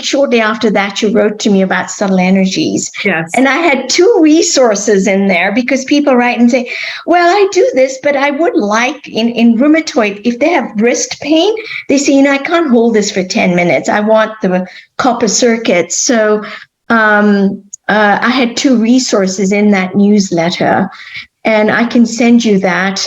shortly after that, you wrote to me about subtle energies. Yes. And I had 2 resources in there because people write and say, well, I do this, but I would like in rheumatoid, if they have wrist pain, they say, I can't hold this for 10 minutes. I want the copper circuit. So I had 2 resources in that newsletter, and I can send you that.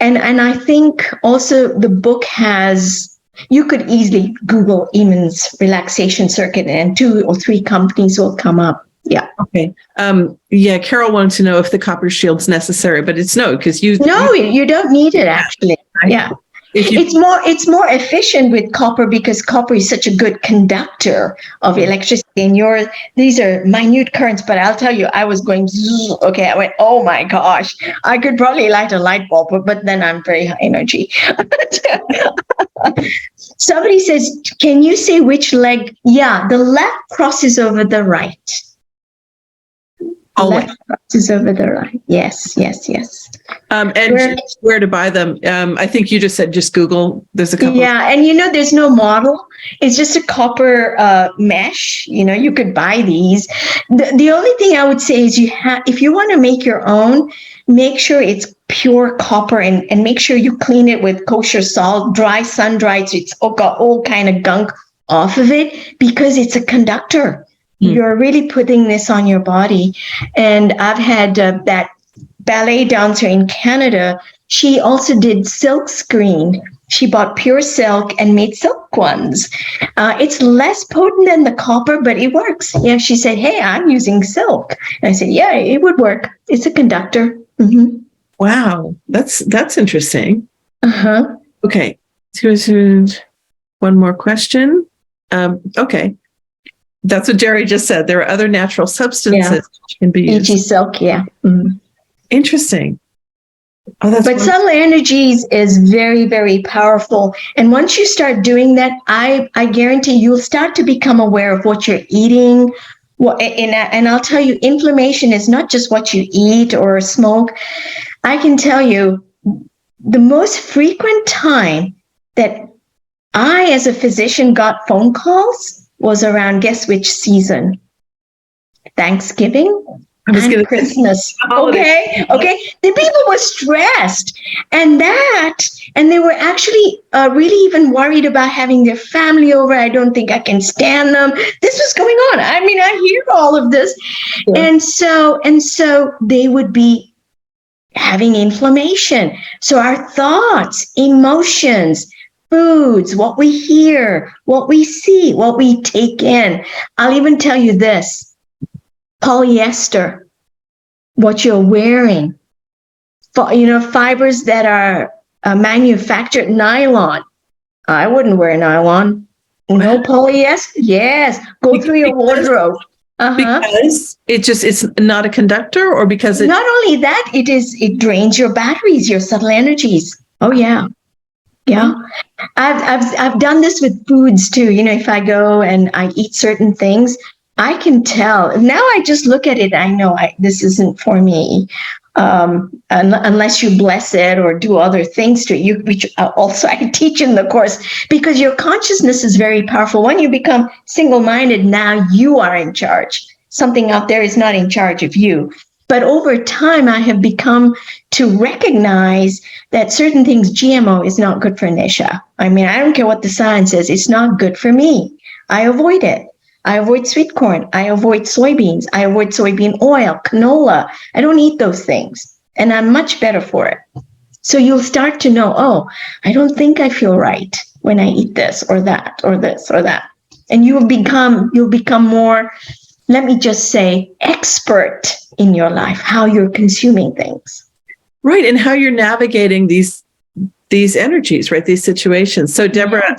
And I think also the book has, you could easily Google Eamon's relaxation circuit and 2 or 3 companies will come up. Yeah. Okay. Carol wanted to know if the copper shield's necessary, but it's no, because you don't need it actually. Right? Yeah. It's more efficient with copper because copper is such a good conductor of electricity. And these are minute currents, but I'll tell you, I was going, okay, I went, oh my gosh, I could probably light a light bulb, but then I'm very high energy. Somebody says, can you say which leg? Yeah, the left crosses over the right. Always. Left crosses over the right. Yes. And where to buy them? I think you just said just Google. There's a couple. Yeah, and there's no model. It's just a copper mesh. You could buy these. The only thing I would say is if you want to make your own, make sure it's pure copper and make sure you clean it with kosher salt, sun dried, so it's got all kind of gunk off of it because it's a conductor. You're really putting this on your body. And I've had that ballet dancer in Canada. She also did silk screen. She bought pure silk and made silk ones. It's less potent than the copper, but it works. Yeah, she said, hey, I'm using silk. And I said, yeah, it would work. It's a conductor. Mm-hmm. Wow, that's interesting. Uh-huh. Okay, one more question. Okay. That's what Jerry just said. There are other natural substances that can be used. E.g. silk, yeah. Mm-hmm. Interesting. But subtle energies is very, very powerful. And once you start doing that, I guarantee you'll start to become aware of what you're eating. And I'll tell you, inflammation is not just what you eat or smoke. I can tell you the most frequent time that I, as a physician, got phone calls was around, guess which season? Thanksgiving and Christmas. Okay. The people were stressed and they were actually really even worried about having their family over. I don't think I can stand them. This was going on. I mean, I hear all of this. Yeah. And so they would be having inflammation. So our thoughts, emotions, foods, what we hear, what we see, what we take in. I'll even tell you this, polyester, what you're wearing, fibers that are manufactured, nylon. I wouldn't wear nylon. No polyester. Yes. Go through your wardrobe. Because it's not a conductor, or because not only that, it drains your batteries, your subtle energies. Oh yeah. Yeah, I've done this with foods too. If I go and I eat certain things, I can tell. Now I just look at it. I know this isn't for me, unless you bless it or do other things to it. Which also I teach in the course, because your consciousness is very powerful. When you become single-minded, now you are in charge. Something out there is not in charge of you. But over time, I have become to recognize that certain things, GMO is not good for Nisha. I mean, I don't care what the science says. It's not good for me. I avoid it. I avoid sweet corn. I avoid soybeans. I avoid soybean oil, canola. I don't eat those things. And I'm much better for it. So you'll start to know, oh, I don't think I feel right when I eat this or that or this or that. And you'll become more, let me just say, expert in your life, how you're consuming things. Right. And how you're navigating these energies, right? These situations. So Deborah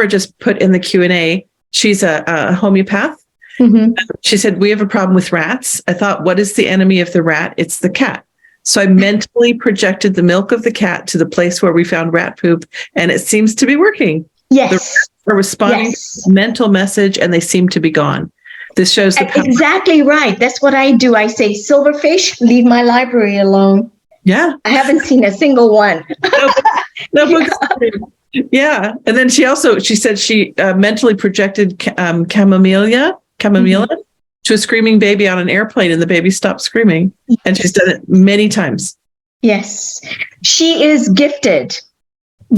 just put in the Q&A, she's a homeopath. Mm-hmm. She said, we have a problem with rats. I thought, what is the enemy of the rat? It's the cat. So I mentally projected the milk of the cat to the place where we found rat poop, and it seems to be working. Yes. The rats are responding to the mental message, and they seem to be gone. This shows the power. Exactly right. That's what I do. I say, silverfish, leave my library alone. Yeah. I haven't seen a single one. No, Yeah. And then she said she mentally projected chamomile to a screaming baby on an airplane, and the baby stopped screaming. And she's done it many times. Yes. She is gifted.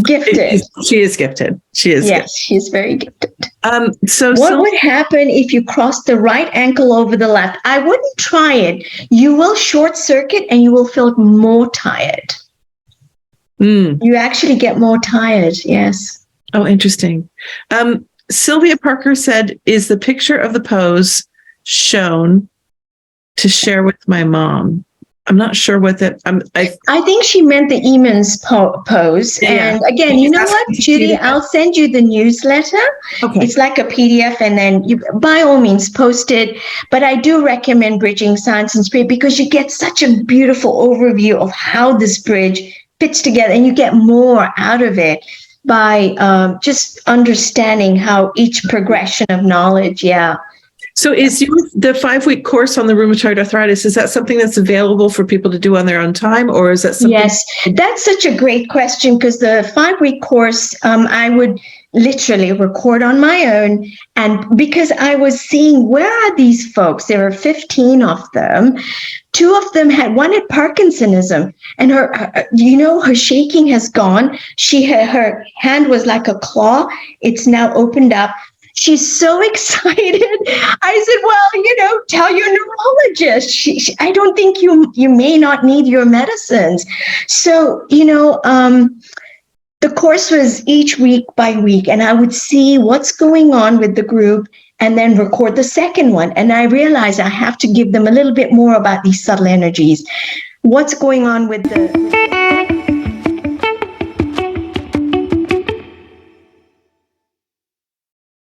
Gifted. She is gifted. She is. Yes, gifted. she's very gifted. What would happen if you cross the right ankle over the left? I wouldn't try it. You will short circuit and you will feel more tired. You actually get more tired. Yes. Oh, interesting. Sylvia Parker said, "Is the picture of the pose shown to share with my mom?" I'm not sure what that. I think she meant the Eamon's pose. Yeah. And again, you know what, Judy? I'll send you the newsletter. Okay. It's like a PDF, and then you, by all means, post it. But I do recommend Bridging Science and Spirit because you get such a beautiful overview of how this bridge fits together, and you get more out of it by just understanding how each progression of knowledge. Yeah. So is the 5-week course on the rheumatoid arthritis, is that something that's available for people to do on their own time, or is that something? Yes, that's such a great question, because the 5-week course, I would literally record on my own. And because I was seeing, where are these folks? There were 15 of them. 2 of them one had Parkinsonism, and her shaking has gone. Her hand was like a claw. It's now opened up. She's so excited. I said, well, tell your neurologist. I don't think you may not need your medicines. So, the course was each week by week, and I would see what's going on with the group and then record the second one. And I realized I have to give them a little bit more about these subtle energies. What's going on with the